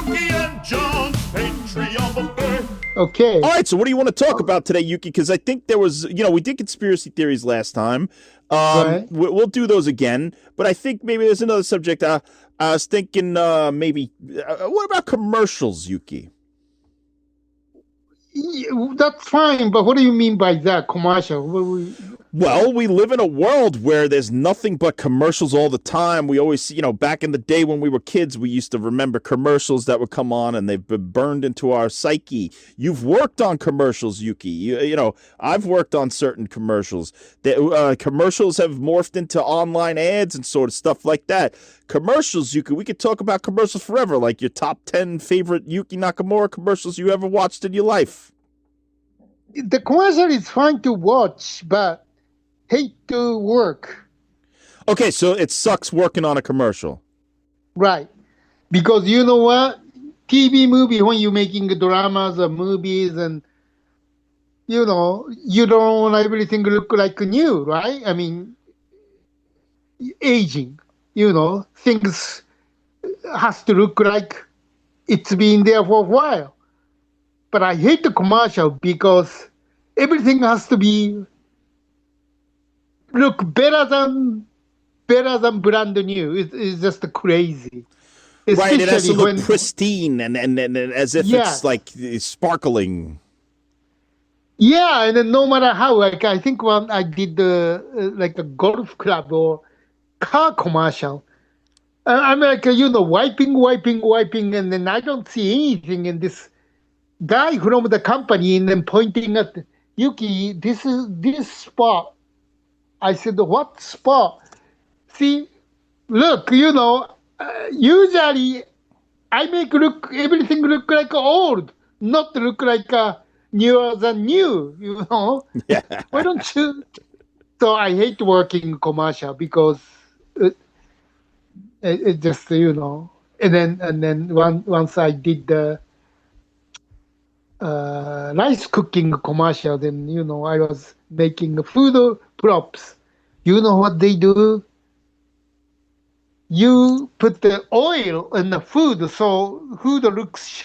Yuki and John's Patreon buffet. Okay. All right, so what do you want to talk about today, Yuki? Because I think there was, we did conspiracy theories last time. Right. We'll do those again, but I think maybe there's another subject. I was thinking maybe, what about commercials, Yuki? That's fine, but what do you mean by that commercial? Well, we live in a world where there's nothing but commercials all the time. We always, back in the day when we were kids, we used to remember commercials that would come on, and they've been burned into our psyche. You've worked on commercials, Yuki. I've worked on certain commercials. Commercials have morphed into online ads and sort of stuff like that. Commercials, Yuki, we could talk about commercials forever, like your top 10 favorite Yuki Nakamura commercials you ever watched in your life. The commercial is fine to watch, but hate to work. Okay, so it sucks working on a commercial. Right. Because you know what? TV movie, when you're making dramas or movies, and you don't want everything to look like new, right? I mean, aging, things has to look like it's been there for a while. But I hate the commercial because everything has to be look better than brand new. It's just crazy. Right, it has to look pristine and as if it's like sparkling. Yeah, and then no matter how, like I think when I did like a golf club or car commercial, I'm like wiping, and then I don't see anything, and this guy from the company and then pointing at Yuki, this spot. I said, what spot? See, look, usually I make everything look like old, not look like newer than new, Yeah. Why don't you? So I hate working commercial because it just, and then once I did the rice cooking commercial, then I was making food props. You know what they do? You put the oil in the food so food looks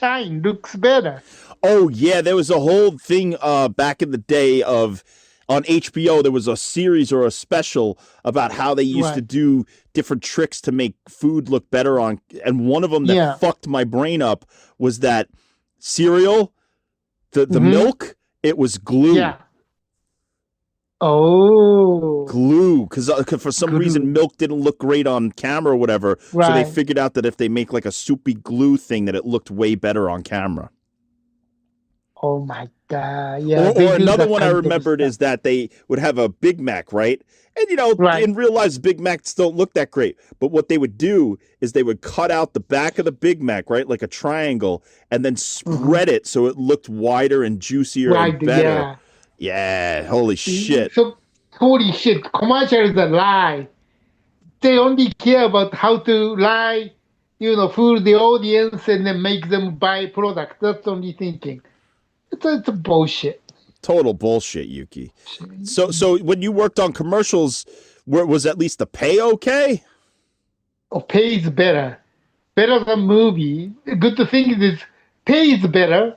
better. Oh yeah, there was a whole thing back in the day on HBO. There was a series or a special about how they used to do different tricks to make food look better on, and one of them that fucked my brain up was that cereal. The milk, it was glue. Yeah. Oh. Glue, because for some reason milk didn't look great on camera or whatever. Right. So they figured out that if they make like a soupy glue thing, that it looked way better on camera. Oh my God! Yeah. Or another one I remembered is that they would have a Big Mac, right? And in real life, Big Macs don't look that great. But what they would do is they would cut out the back of the Big Mac, right, like a triangle, and then spread it so it looked wider and juicier and better. Yeah. Holy shit. So holy shit! Commercial is a lie. They only care about how to lie, fool the audience and then make them buy product. That's only thinking. It's a bullshit. Total bullshit, Yuki. So when you worked on commercials, was at least the pay okay? Oh, pay is better than movie. Good thing is pay is better,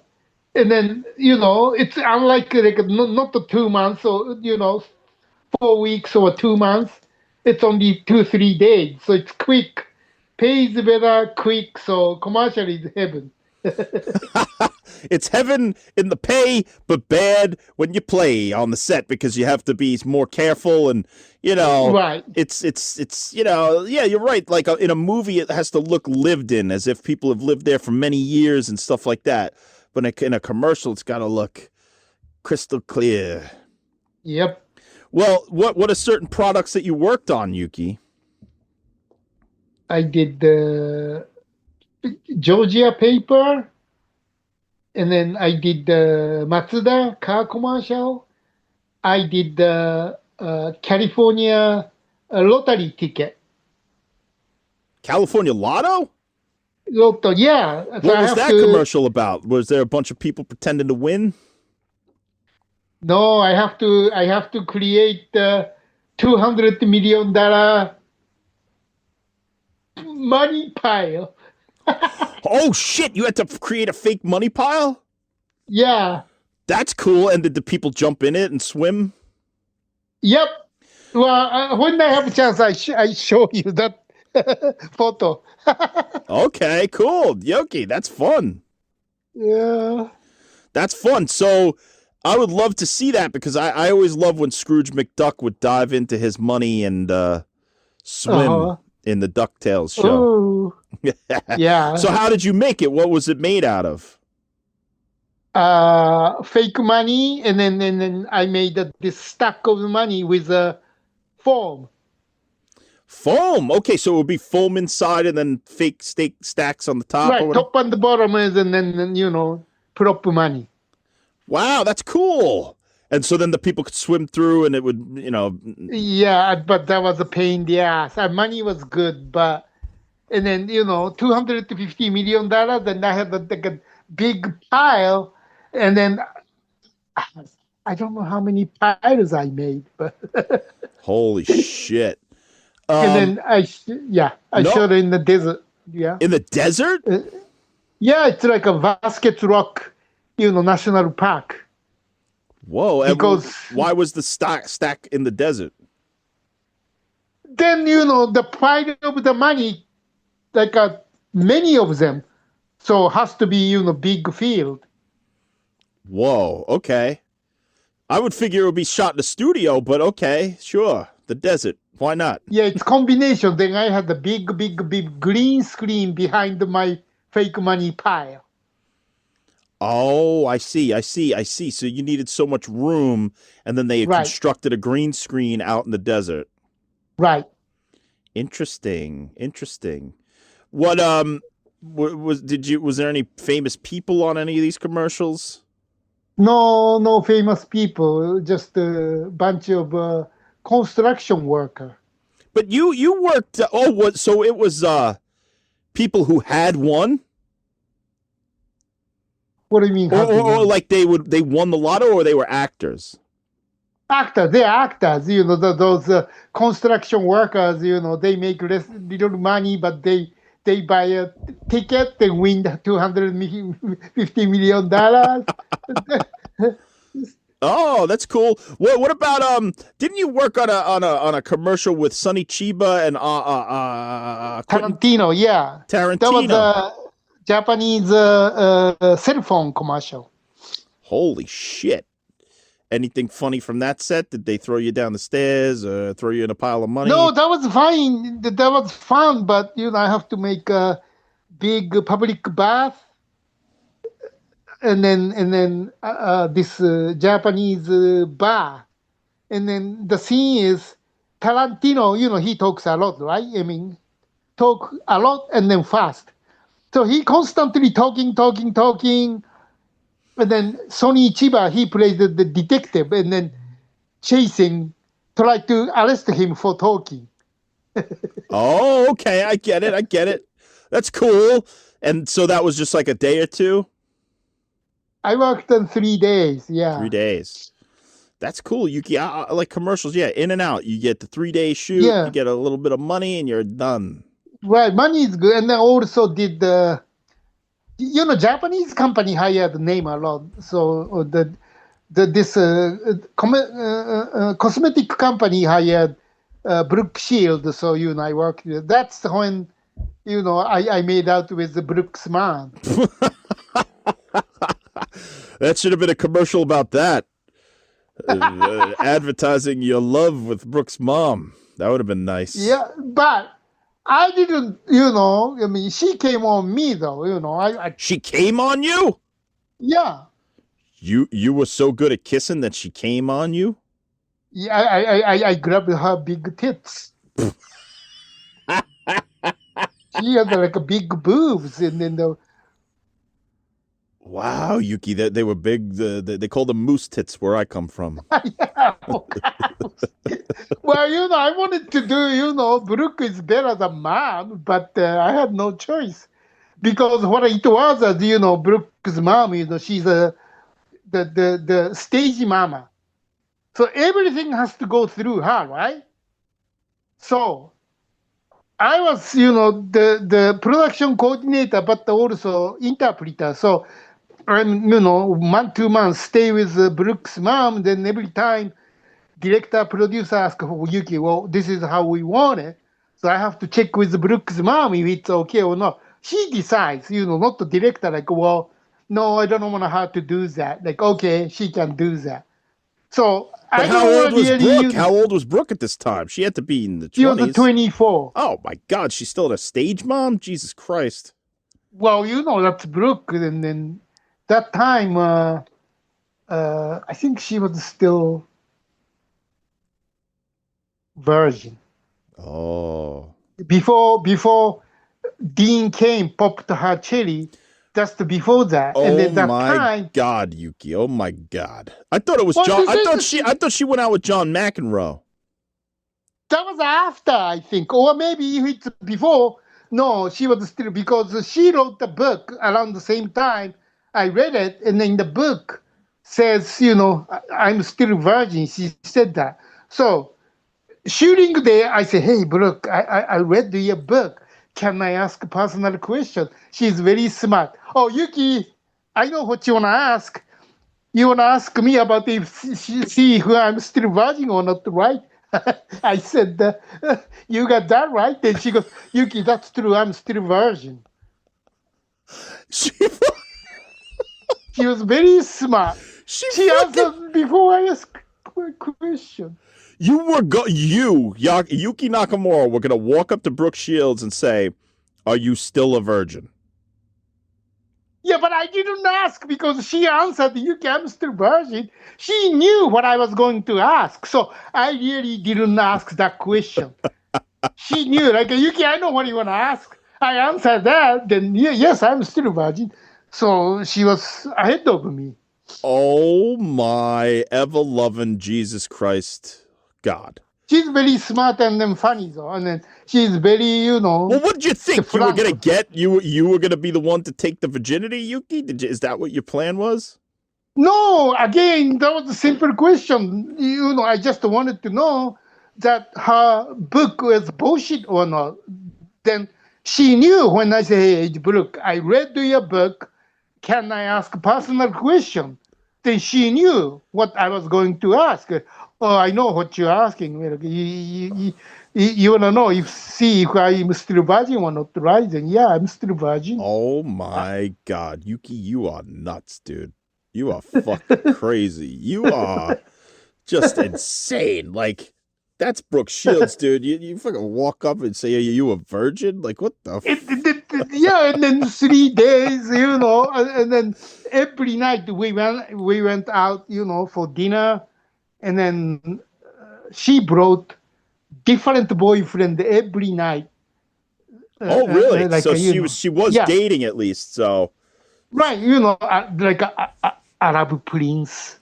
and then it's unlike not the 2 months or 4 weeks or 2 months. It's only 2-3 days, so it's quick. Pay is better, quick. So commercial is heaven. It's heaven in the pay, but bad when you play on the set because you have to be more careful and right. It's yeah, you're right. Like in a movie, it has to look lived in, as if people have lived there for many years and stuff like that. But in a commercial, it's got to look crystal clear. Yep. Well, what are certain products that you worked on, Yuki? I did the Georgia paper. And then I did the Mazda car commercial. I did the California lottery ticket. California Lotto? Lotto, yeah. What was that commercial about? Was there a bunch of people pretending to win? No, I have to create the $200 million money pile. Oh shit! You had to create a fake money pile. Yeah. That's cool. And did the people jump in it and swim? Yep. Well, when I have a chance, I show you that photo. Okay, cool. Yuki, that's fun. Yeah. That's fun. So I would love to see that because I always love when Scrooge McDuck would dive into his money and swim in the DuckTales show. Oh. Yeah. So how did you make it? What was it made out of? Fake money, and then I made this stack of money with foam. Foam. Okay, so it would be foam inside and then fake stacks on the top. Right, top and the bottom is, and then prop money. Wow, that's cool. And so then the people could swim through, and it would, Yeah, but that was a pain in the ass. Money was good, and then $250 million. Then I had a big pile, and then I don't know how many piles I made, but holy shit. And then I showed it in the desert. Yeah. In the desert? Yeah, it's like a Basket Rock, national park. Whoa. Because why was the stack in the desert? Then, the pile of the money, like many of them. So has to be, big field. Whoa. Okay. I would figure it would be shot in the studio, but okay, sure. The desert. Why not? Yeah, it's combination. Then I had the big green screen behind my fake money pile. Oh, I see. So you needed so much room, and then they constructed a green screen out in the desert. Right. Interesting. What was there any famous people on any of these commercials? No famous people. Just a bunch of construction worker. But you worked. So it was people who had won. What do you mean? Or like they won the lotto, or they were actors. Actors, they're actors. Those construction workers. They make little money, but they buy a ticket and win $250 million. Oh, that's cool. What about didn't you work on a commercial with Sonny Chiba and Tarantino? Yeah, Tarantino. That was a Japanese cell phone commercial. Holy shit! Anything funny from that set? Did they throw you down the stairs or throw you in a pile of money? No, that was fine. That was fun, but I have to make a big public bath. And then this Japanese bar, and then the scene is Tarantino. He talks a lot, right? I mean, talk a lot and then fast. So he constantly talking, and then Sonny Chiba, he plays the detective, and then try to arrest him for talking. Oh, okay, I get it. That's cool. And so that was just like a day or two. I worked on 3 days. Yeah. 3 days. That's cool, Yuki. I like commercials. Yeah, in and out. You get the 3-day shoot. Yeah. You get a little bit of money, and you're done. Right, money is good, and then also did the, Japanese company hired the name a lot. So this cosmetic company hired Brooke Shield. So I worked. That's when I made out with the Brooke's mom. That should have been a commercial about that. Advertising your love with Brooke's mom. That would have been nice. Yeah, but I didn't, I mean, she came on me, though, She came on you? Yeah. You were so good at kissing that she came on you? Yeah, I grabbed her big tits. She had like a big boobs, and then wow, Yuki, they were big. They called them moose tits where I come from. Yeah. Well, I wanted to do, Brooke is better than mom, but I had no choice. Because what it was, Brooke's mom, she's the stage mama. So everything has to go through her, right? So I was, the production coordinator, but also interpreter. So I'm, 2 months stay with Brooks' mom. Then every time director, producer ask for Yuki, well, this is how we want it. So I have to check with Brooks' mom if it's okay or not. She decides, not the director, like, well, no, I don't want her to do that. Like, okay, she can do that. So But I how don't old want was really, Brooke? How old was Brooke at this time? She had to be in the she was 20s. 24. Oh my God, she's still a stage mom? Jesus Christ. Well, that's Brooke. And then that time, I think she was still virgin. Oh. Before Dean came, popped her cherry, just before that. Oh and then that my time, God, Yuki. Oh my God. I thought it was Well, John. this- I thought she went out with John McEnroe. that was after, I think. Or maybe if it's before. No, she was still, because she wrote the book around the same time. I read it, and then the book says, I'm still virgin. She said that. So shooting day, I say, hey, Brooke, I read your book. Can I ask a personal question? She's very smart. Oh, Yuki, I know what you want to ask. You want to ask me about if see who I'm still virgin or not, right? I said, you got that right. Then she goes, Yuki, that's true. I'm still virgin. She She was very smart. She fucking- answered before I asked a question. Yuki Nakamura, were gonna walk up to Brooke Shields and say, "Are you still a virgin?" Yeah, but I didn't ask because she answered, Yuki, I'm still virgin. She knew what I was going to ask. So I really didn't ask that question. She knew, like, Yuki, I know what you want to ask. I answered that. Then, yes, I'm still virgin. So she was ahead of me. Oh my ever-loving Jesus Christ, God! She's very smart and then funny, though. And then she's very, Well, what did you think you were gonna frank. get? You were gonna be the one to take the virginity, Yuki? Is that what your plan was? No, again, that was a simple question. I just wanted to know that her book was bullshit or not. Then she knew when I say, hey, Brooke, I read your book. Can I ask a personal question? Then she knew what I was going to ask. Oh, I know what you're asking. Well, you want to know see if I'm still virgin or not, right? Then yeah, I'm still virgin. Oh my God, Yuki, you are nuts, dude. You are fucking crazy. You are just insane. Like, that's Brooke Shields, dude. You fucking walk up and say, "Are you a virgin?" Like, what the? Yeah, and then 3 days, and then every night we went out, for dinner, and then she brought different boyfriend every night. Oh, really? Like, So she was yeah. dating at least. So Right, like a Arab prince,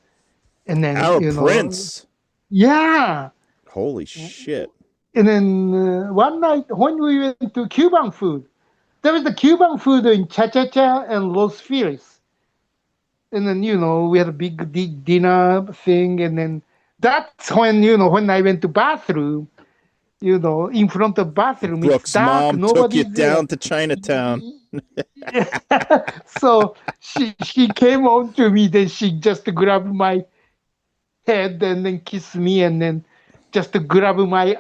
and then Arab prince. Yeah, Holy shit! and then one night when we went to Cuban food, there was the Cuban food in Cha Cha Cha and Los Feliz. And then, we had a big dinner thing. And then that's when, when I went to bathroom, in front of bathroom, Brooke's it's dark, mom took you nobody's there. down to Chinatown. So she came on to me, then she just grabbed my head and then kissed me and then just grab my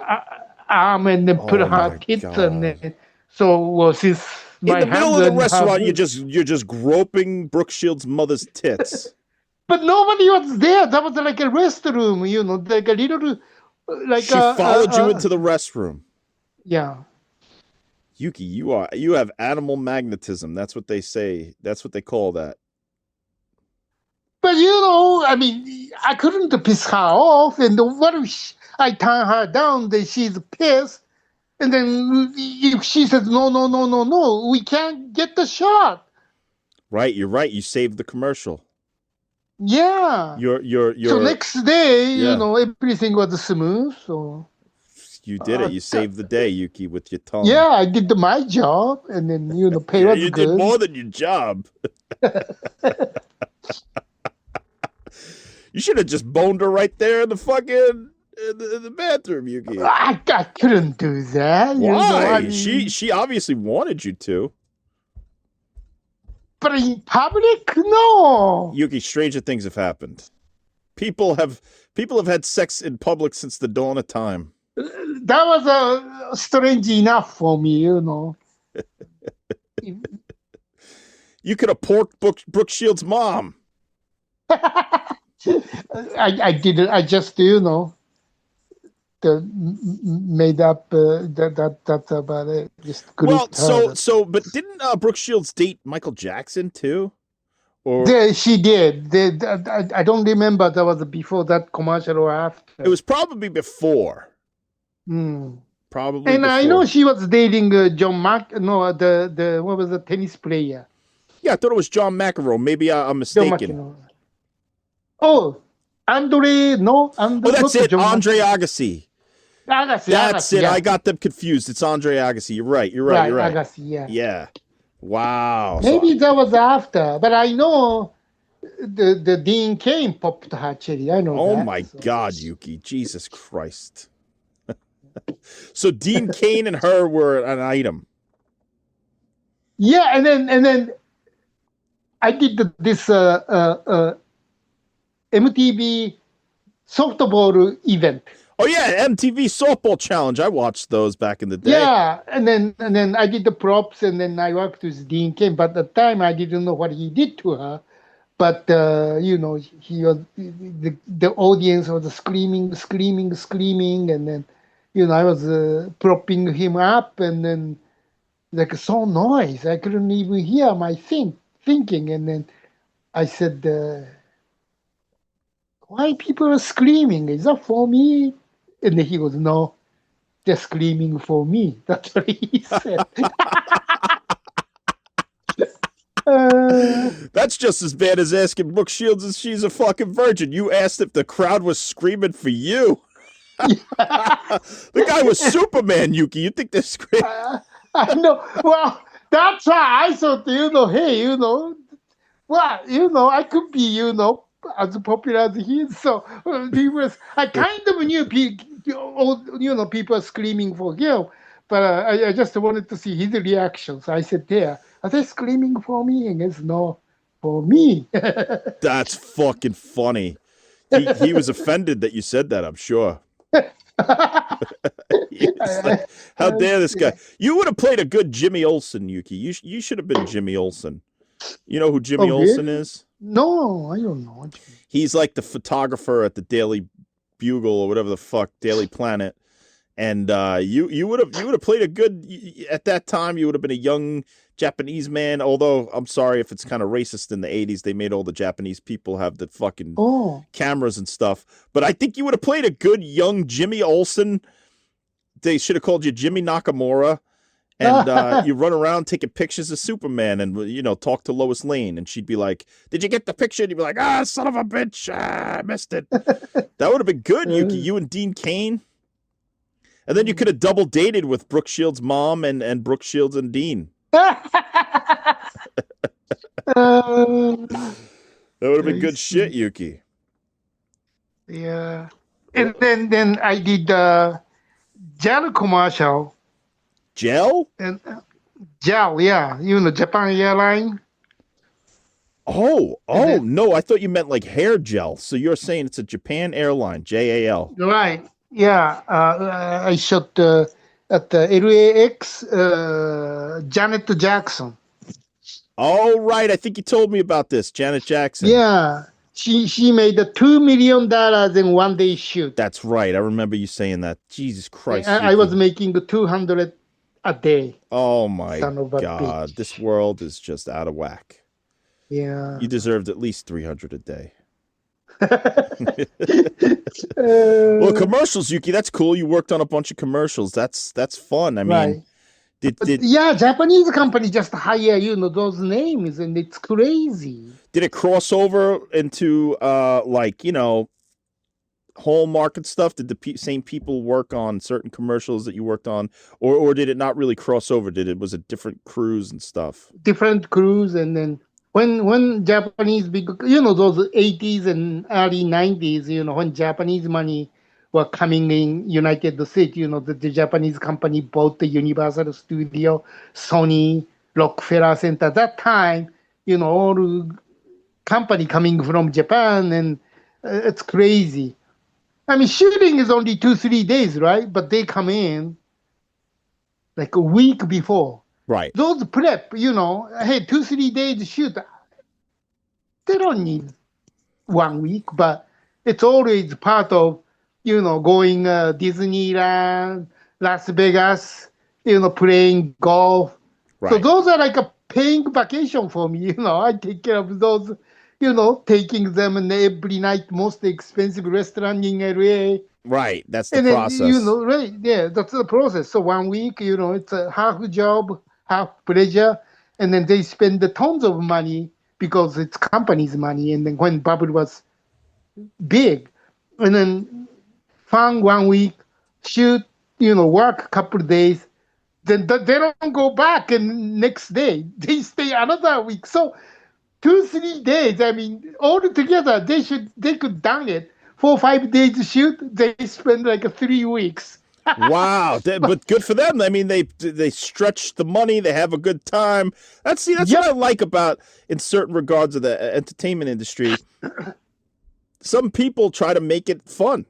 arm and then put Oh, her my tits God. on it. So since my In the middle of hands the and her restaurant, boobs- you're just groping Brooke Shields' mother's tits. But nobody was there. That was like a restroom, like a little, like She followed you into the restroom. Yeah. Yuki, you have animal magnetism. That's what they say. That's what they call that. But I mean, I couldn't piss her off, and what if I turn her down? Then she's pissed, and then if she says no, no, no, no, no, we can't get the shot. Right, you're right. You saved the commercial. Yeah. You're So next day, Yeah. everything was smooth. So You did it. You saved the day, Yuki, with your tongue. yeah, I did my job, and then pay Yeah, was you good. did more than your job. You should have just boned her right there in the fucking in the bathroom, Yuki. I couldn't do that. Why? She obviously wanted you to. But in public, no. Yuki, stranger things have happened. People have had sex in public since the dawn of time. That was strange enough for me, You could have porked Brooke Shields' mom. I didn't. I just, made up. That's about it. Just well, but didn't Brooke Shields date Michael Jackson too? Or she did. I don't remember that was before that commercial or after. It was probably before. Probably. And before. I know she was dating John the what was the tennis player? Yeah, I thought it was John McEnroe. Maybe I'm mistaken. Oh, Andre, no. Oh, that's it. Andre Agassi. Agassi. That's it. Yeah. I got them confused. It's Andre Agassi. You're right. Agassi, yeah. Yeah. Wow. Maybe that was after, but I know the Dean Kane popped her cherry. I know. Oh my God, Yuki! Jesus Christ. So Dean Kane and her were an item. Yeah, and then I did this MTV softball event. Oh yeah, MTV softball challenge. I watched those back in the day. Yeah, and then I did the props, and then I worked with Dean Kane. But at the time, I didn't know what he did to her. But he was the audience was screaming, and then I was propping him up, and then like so noise, I couldn't even hear my thinking, and then I said, "Why people are screaming? Is that for me?" And then he goes, "No, they're screaming for me." That's what he said. That's just as bad as asking Brooke Shields if she's a fucking virgin. You asked if the crowd was screaming for you. The guy was Superman, Yuki. You think they're screaming? I know. Well, that's why I thought, hey, well, I could be, as popular as he is. So I kind of knew people are screaming for him, but I just wanted to see his reaction. So I said, "There, are they screaming for me?" And it's no, for me. That's fucking funny. He was offended that you said that, I'm sure. Like, how dare this guy? You would have played a good Jimmy Olsen, Yuki. You should have been Jimmy Olsen. You know who Jimmy Olsen is? No, I don't know. He's like the photographer at the Daily Bugle or whatever the fuck, Daily Planet. And you would have played a good at that time. You would have been a young Japanese man. Although I'm sorry if it's kind of racist in the 80s, they made all the Japanese people have the fucking cameras and stuff. But I think you would have played a good young Jimmy Olsen. They should have called you Jimmy Nakamura. And you run around taking pictures of Superman and, talk to Lois Lane. And she'd be like, "Did you get the picture?" And you'd be like, "Son of a bitch. I missed it." That would have been good, Yuki. You and Dean Kane. And then you could have double dated with Brooke Shields' mom and Brooke Shields and Dean. That would have been good shit, Yuki. Yeah. And then I did gel commercial. Gel? And gel, yeah. Japan Airline. Oh, no. I thought you meant like hair gel. So you're saying it's a Japan Airline, JAL. Right. Yeah. I shot at the LAX, Janet Jackson. Oh, right. I think you told me about this, Janet Jackson. Yeah. She made $2 million in one day shoot. That's right. I remember you saying that. Jesus Christ. I was making 200 a day. Oh my God. This world is just out of whack. Yeah. You deserved at least 300 a day. Well, commercials, Yuki, that's cool. You worked on a bunch of commercials. That's fun. I mean, right. Yeah, Japanese company just hire those names, and it's crazy. Did it cross over into Hallmark and stuff? Did the same people work on certain commercials that you worked on, or did it not really cross over? Was it different crews and stuff? Different crews, and then when Japanese those 80s and early 90s, when Japanese money were coming in United States. The Japanese company bought the Universal Studio, Sony, Rockefeller Center. That time, all company coming from Japan, and it's crazy. I mean, shooting is only 2-3 days, right? But they come in like a week before. Right. Those prep, hey, 2-3 days to shoot. They don't need 1 week, but it's always part of, going Disneyland, Las Vegas, playing golf. Right. So those are like a paying vacation for me. I take care of those, taking them in every night, most expensive restaurant in LA. Right. That's the And then, process. right, yeah, that's the process. So 1 week, it's a half job, half pleasure. And then they spend the tons of money because it's company's money. And then when bubble was big, and then fun 1 week, shoot, work a couple of days, then they don't go back and next day. They stay another week. So 2-3 days, I mean, all together, they could done it. 4-5 days to shoot, they spend like 3 weeks. Wow, but good for them. I mean, they stretch the money. They have a good time. That's what I like about, in certain regards of the entertainment industry. Some people try to make it fun.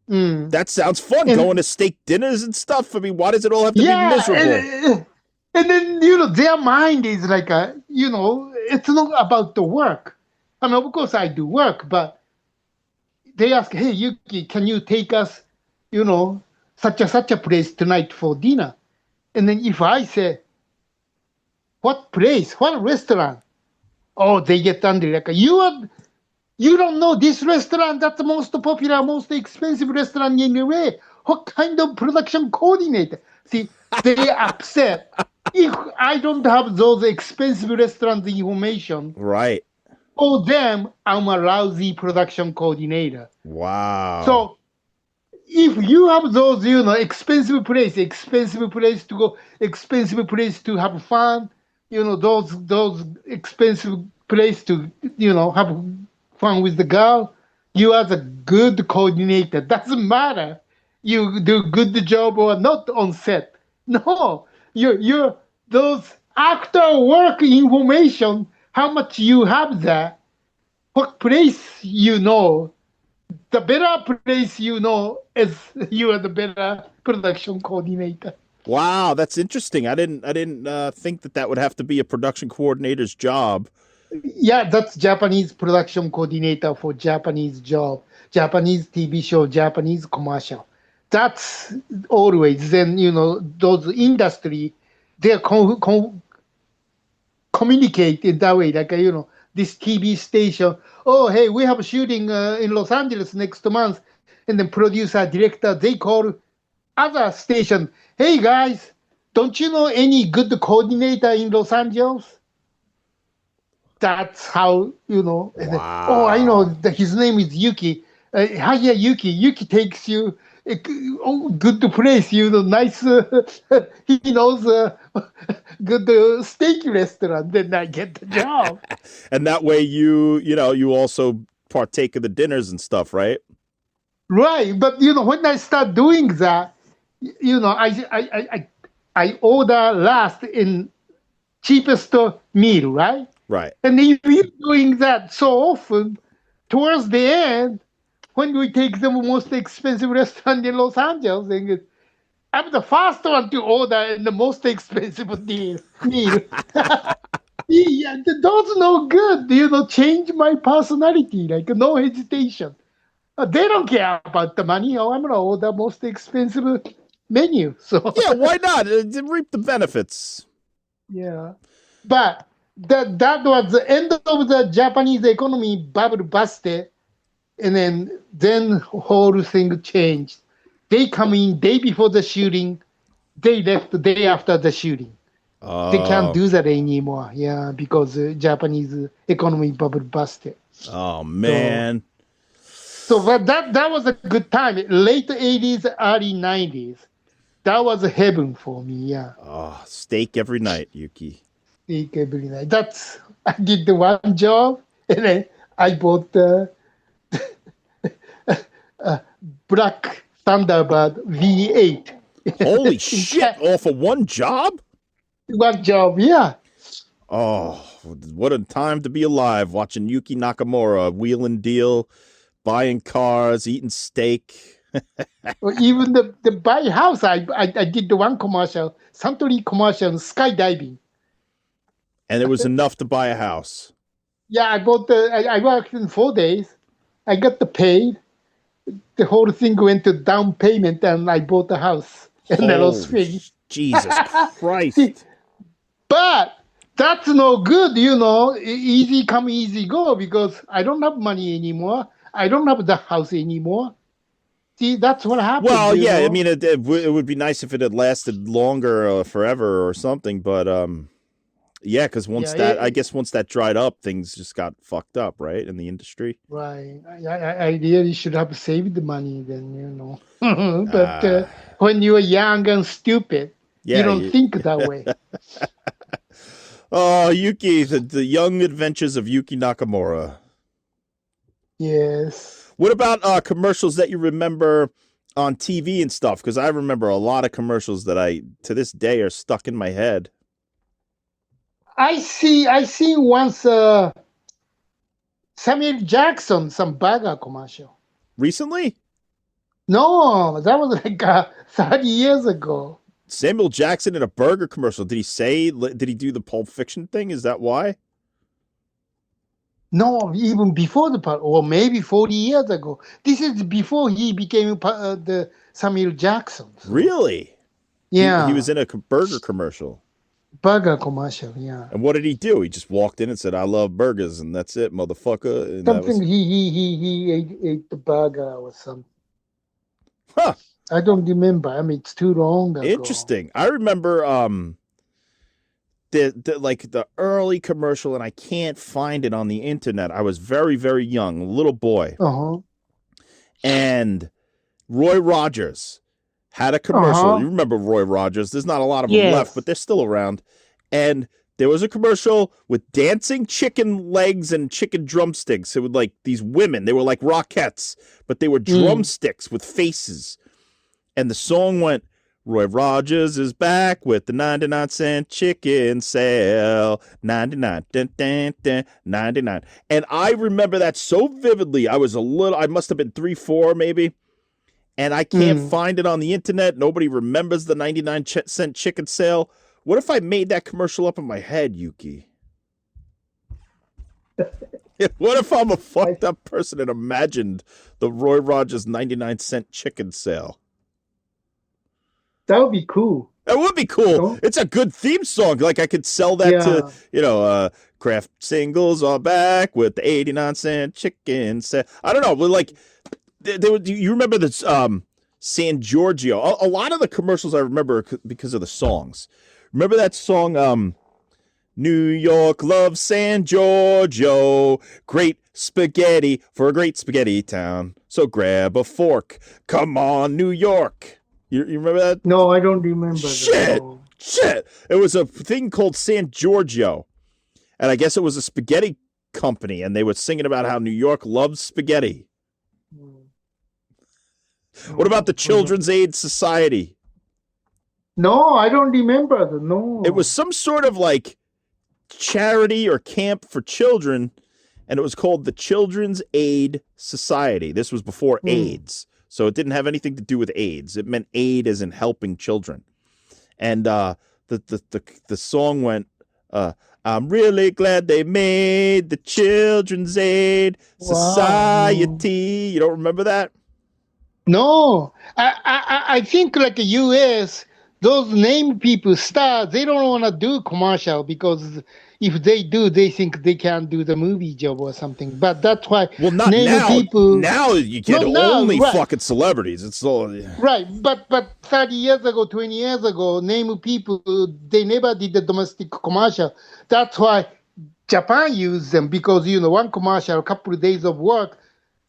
That sounds fun, going to steak dinners and stuff. I mean, why does it all have to be miserable? And then, their mind is like it's not about the work. I mean, of course I do work, but they ask, hey, Yuki, can you take us, such a place tonight for dinner? And then if I say, what place, what restaurant? Oh, they get angry. Like, you don't know this restaurant, that's the most popular, most expensive restaurant in LA. What kind of production coordinator? See, they upset. If I don't have those expensive restaurant information, right, for them, I'm a lousy production coordinator. Wow. So if you have those, expensive place to go, expensive place to have fun, those expensive place to, have fun with the girl, you are the good coordinator. Doesn't matter you do good job or not on set. No, you're those after work information, how much you have there, what place the better place is you are the better production coordinator. Wow, that's interesting. I didn't think that would have to be a production coordinator's job. Yeah, that's Japanese production coordinator for Japanese job, Japanese TV show, Japanese commercial. That's always. Then, those industry, they communicate in that way. Like, this TV station, oh, hey, we have a shooting in Los Angeles next month. And then producer, director, they call other station, hey, guys, don't you know any good coordinator in Los Angeles? That's how, Wow. Then, oh, I know, his name is Yuki. Hiya, Yuki. Yuki takes you good place, nice, he knows good steak restaurant, then I get the job. And that way you also partake of the dinners and stuff, right? Right, but when I start doing that, I order last in cheapest meal, right? Right. And if you're doing that so often, towards the end, when we take the most expensive restaurant in Los Angeles, I'm the first one to order in the most expensive meal. Yeah, those no good. Change my personality, like no hesitation. They don't care about the money. Oh, I'm gonna order most expensive menu. So yeah, why not? Reap the benefits. Yeah, but that was the end of the Japanese economy bubble busted, and then whole thing changed. They come in day before the shooting, they left the day after the shooting. They can't do that anymore. Yeah, because Japanese economy bubble busted. Oh man. So but that was a good time. Late 80s, early 90s. That was heaven for me. Yeah. Oh, steak every night, Yuki. Steak every night. I did the one job, and then I bought Black Thunderbird V8. Holy shit! All for one job? One job, yeah. Oh, what a time to be alive! Watching Yuki Nakamura wheel and deal, buying cars, eating steak. Or even the buy house, I did the one commercial, Suntory commercial, skydiving. And it was enough to buy a house. Yeah, I worked in 4 days. I got the paid. The whole thing went to down payment, and I bought the house. And that was free. Jesus Christ. But that's no good, easy come, easy go, because I don't have money anymore. I don't have the house anymore. See, that's what happened. Well, yeah, I mean, it would be nice if it had lasted longer, forever or something, but yeah, because once that dried up, things just got fucked up, right, in the industry. Right. I really should have saved the money then, But when you are young and stupid, you don't think that way. Oh, Yuki, the young adventures of Yuki Nakamura. Yes. What about commercials that you remember on TV and stuff? Because I remember a lot of commercials that to this day, are stuck in my head. I seen once Samuel Jackson, some burger commercial. Recently? No, that was like 30 years ago. Samuel Jackson in a burger commercial. Did he do the Pulp Fiction thing? Is that why? No, even before or maybe 40 years ago. This is before he became the Samuel Jackson. So. Really? Yeah. He was in a burger commercial. Burger commercial, yeah. And what did he do? He just walked in and said, "I love burgers," and that's it, motherfucker. And something he ate the burger or something. Huh. I don't remember. I mean, it's too long ago. Interesting. I remember the early commercial, and I can't find it on the internet. I was very, very young, a little boy. And Roy Rogers had a commercial. You remember Roy Rogers? There's not a lot of them left, but they're still around. And there was a commercial with dancing chicken legs and chicken drumsticks. It was these women. They were like Rockettes, but they were drumsticks with faces. And the song went, Roy Rogers is back with the 99-cent chicken sale. 99, dun, dun, dun, 99. And I remember that so vividly. I must have been 3, 4 maybe. And I can't find it on the internet. Nobody remembers the 99-cent chicken sale. What if I made that commercial up in my head, Yuki? What if I'm a fucked up person and imagined the Roy Rogers 99-cent chicken sale? That would be cool. That would be cool. It's a good theme song. I could sell that to, Kraft Singles are back with the 89-cent chicken sale. I don't know. But you remember this San Giorgio? A lot of the commercials I remember because of the songs. Remember that song, New York loves San Giorgio, great spaghetti for a great spaghetti town. So grab a fork. Come on, New York. You remember that? No, I don't remember. Shit. It was a thing called San Giorgio. And I guess it was a spaghetti company. And they were singing about how New York loves spaghetti. What about the Children's Aid Society? No, I don't remember. No. It was some sort of charity or camp for children. And it was called the Children's Aid Society. This was before AIDS. So it didn't have anything to do with AIDS. It meant aid as in helping children. And the song went, I'm really glad they made the Children's Aid Society. You don't remember that? No. I think the U.S., those named people stars, they don't want to do commercial because if they do, they think they can't do the movie job or something. But that's why not now. People. Now you get only fucking celebrities. It's all right. But 30 years ago, 20 years ago, named people, they never did the domestic commercial. That's why Japan used them because one commercial, a couple of days of work.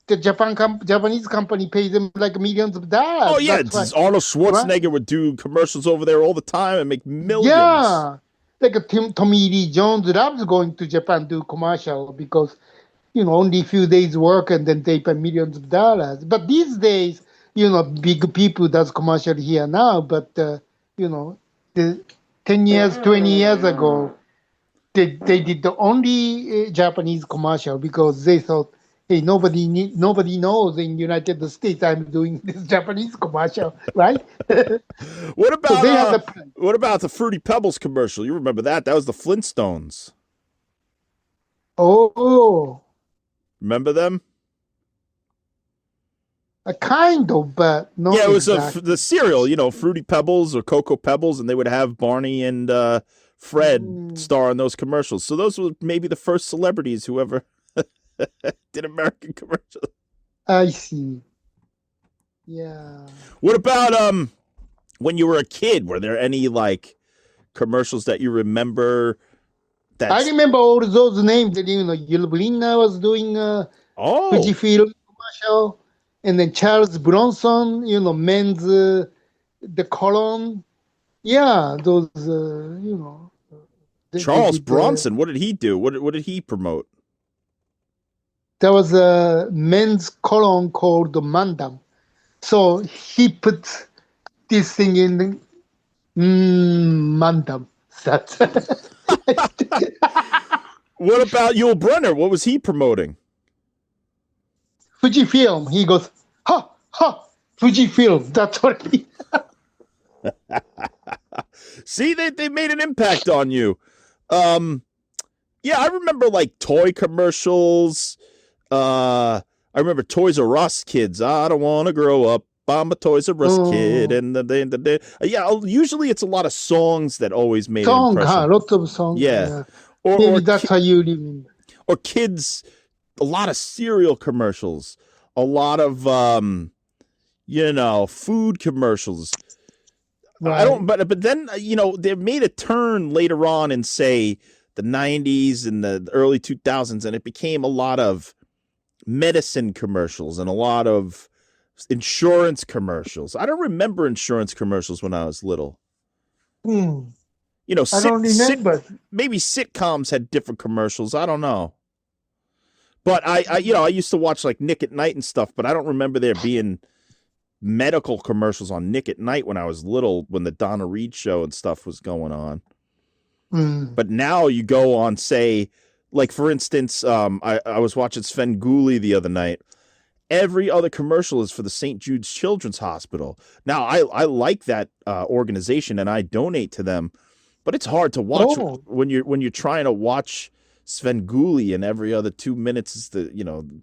The Japanese company pays them millions of dollars. Oh yeah, Arnold Schwarzenegger would do commercials over there all the time and make millions. Yeah, Tommy Lee Jones loves going to Japan to do commercial because only a few days work and then they pay millions of dollars. But these days, big people does commercial here now. But the 10 years, 20 years ago, they did the only Japanese commercial because they thought, hey, nobody knows in United States I'm doing this Japanese commercial, right? What So they about have the what about the Fruity Pebbles commercial? You remember that? That was the Flintstones. oh, Remember them? a kind of, but not Yeah, it was exactly. the cereal, Fruity Pebbles or Cocoa Pebbles, and they would have Barney and Fred star in those commercials. So those were maybe the first celebrities who ever did American commercials. I see. Yeah. What about when you were a kid? Were there any like commercials that you remember? I remember all those names that Yulbrina was doing Fujifilm commercial, and then Charles Bronson, men's the cologne. Yeah, those Charles Bronson. What did he do? What did he promote? There was a men's cologne called Mandam. So he put this thing in the Mandam. That's What about Yul Brynner? What was he promoting? Fujifilm. He goes, Fujifilm. That's what he. See, they made an impact on you. Yeah, I remember like toy commercials. I remember Toys R Us kids. I don't want to grow up. I'm a Toys R Us kid. And yeah, usually it's a lot of songs that always made an impression. Lots of songs. Yeah. Maybe that's how you remember. Or kids, a lot of cereal commercials, a lot of food commercials. Right. I don't, but then they made a turn later on in say the 90s and the early 2000s, and it became a lot of medicine commercials and a lot of insurance commercials. I don't remember insurance commercials when I was little. I don't remember. Maybe sitcoms had different commercials. I don't know. But I used to watch like Nick at Night and stuff, but I don't remember there being medical commercials on Nick at Night when I was little, when the Donna Reed show and stuff was going on. But now you go on, say, like for instance, I was watching Svengoolie the other night. Every other commercial is for the St. Jude's Children's Hospital. Now I like that organization and I donate to them, but it's hard to watch when you're trying to watch Svengoolie and every other 2 minutes is the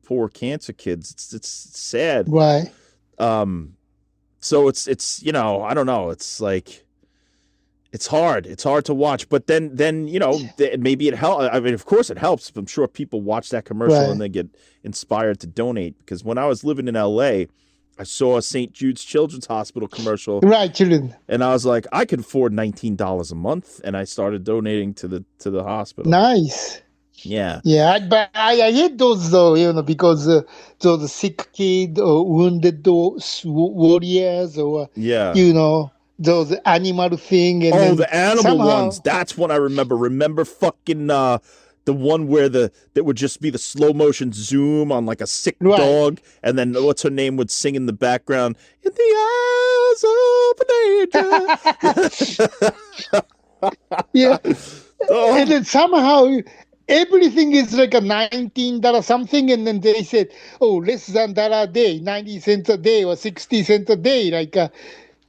poor cancer kids. It's sad. Right. So it's I don't know. It's like it's hard. It's hard to watch. But then maybe it helps. I mean, of course it helps. I'm sure people watch that commercial and they get inspired to donate. Because when I was living in LA, I saw a St. Jude's Children's Hospital commercial. Right, children. And I was like, I could afford $19 a month, and I started donating to the hospital. Nice. Yeah. Yeah, but I hate those though, because those sick kids or wounded warriors or those animal thing. And the animal ones. That's what I remember. Remember fucking the one where that would just be the slow motion zoom on like a sick dog, and then what's her name would sing in the background, in the eyes of an angel. Yeah. And then somehow everything is like a $19 something, and then they said, less than $1 a day, 90 cents a day or 60 cents a day. Like,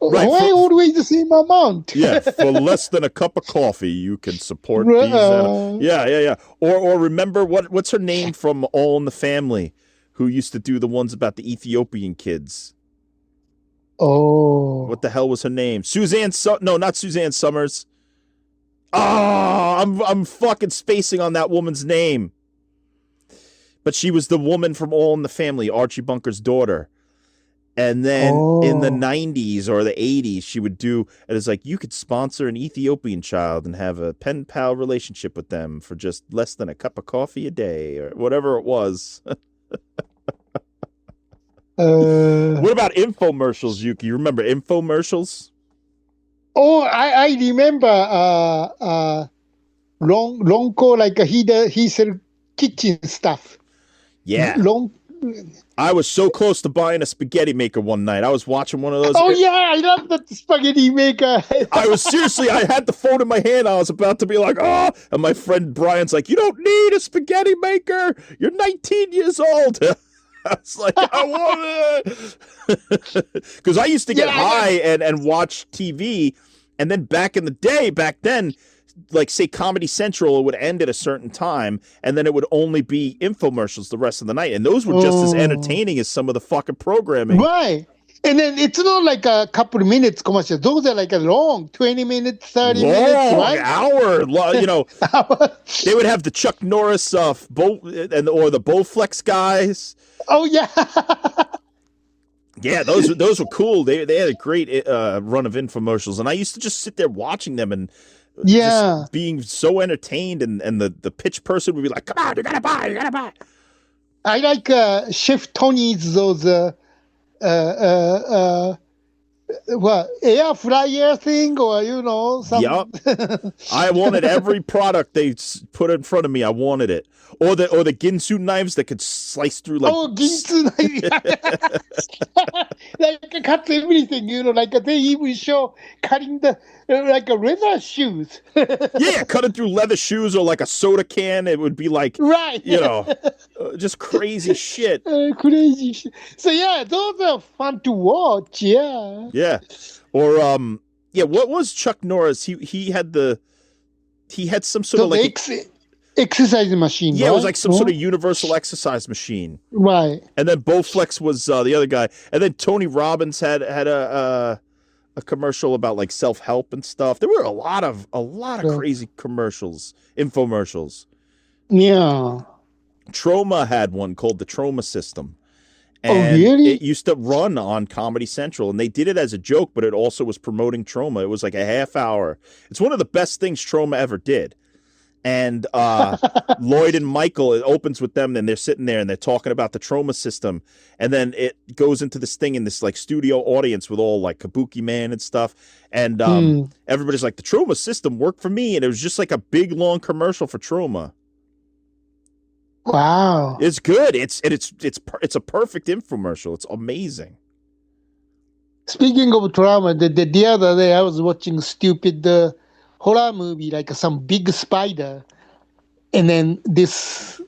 why always the same amount? Yeah, for less than a cup of coffee, you can support these. Yeah. Or remember what's her name from All in the Family, who used to do the ones about the Ethiopian kids? Oh, what the hell was her name? No, not Suzanne Summers. I'm fucking spacing on that woman's name. But she was the woman from All in the Family, Archie Bunker's daughter. And then in the 90s or the 80s, she would do, and it's like, you could sponsor an Ethiopian child and have a pen pal relationship with them for just less than a cup of coffee a day or whatever it was. What about infomercials, Yuki? You remember infomercials? Oh, I remember Ronco, like he sell kitchen stuff. Yeah. Long. I was so close to buying a spaghetti maker one night. I was watching one of those. Oh yeah, I love that spaghetti maker. I was seriously, I had the phone in my hand. I was about to be like, oh, and my friend Brian's like, you don't need a spaghetti maker. You're 19 years old. I was like, I want it. Because I used to get high and watch TV. And then back then, like say Comedy Central, it would end at a certain time, and then it would only be infomercials the rest of the night. And those were just as entertaining as some of the fucking programming. Right. And then it's not like a couple of minutes commercial. Those are like a long 20 minutes, 30 minutes, right? Hour. You know, they would have the Chuck Norris or the Bowflex guys. Oh yeah. Yeah, those were cool. They had a great run of infomercials, and I used to just sit there watching them and just being so entertained. And the pitch person would be like, "Come on, you gotta buy." I like Chef Tony's those air fryer thing, or some. Yep. I wanted every product they put in front of me. I wanted it, or the Ginsu knives that could slice through like. Oh, Ginsu knife! Like cut everything, Like they even show cutting the like a leather shoes. Yeah, cutting through leather shoes or like a soda can. It would be like right. Just crazy shit. Crazy shit. So yeah, those are fun to watch. Yeah. Yeah. Or what was Chuck Norris? He had some sort of like exercise machine. Yeah, right? It was like some sort of universal exercise machine. Right. And then Bowflex was the other guy. And then Tony Robbins had a commercial about like self-help and stuff. There were a lot of crazy commercials, infomercials. Yeah. Troma had one called the Troma System. And really? It used to run on Comedy Central, and they did it as a joke, but it also was promoting Troma. It was like a half hour. It's one of the best things Troma ever did. And Lloyd and Michael, it opens with them, and they're sitting there, and they're talking about the Troma System. And then it goes into this thing in this like studio audience with all like Kabuki Man and stuff. And everybody's like, the Troma System worked for me. And it was just like a big, long commercial for Troma. Wow. It's good. It's a perfect infomercial. It's amazing. Speaking of trauma, the other day I was watching stupid horror movie, like some big spider, and then this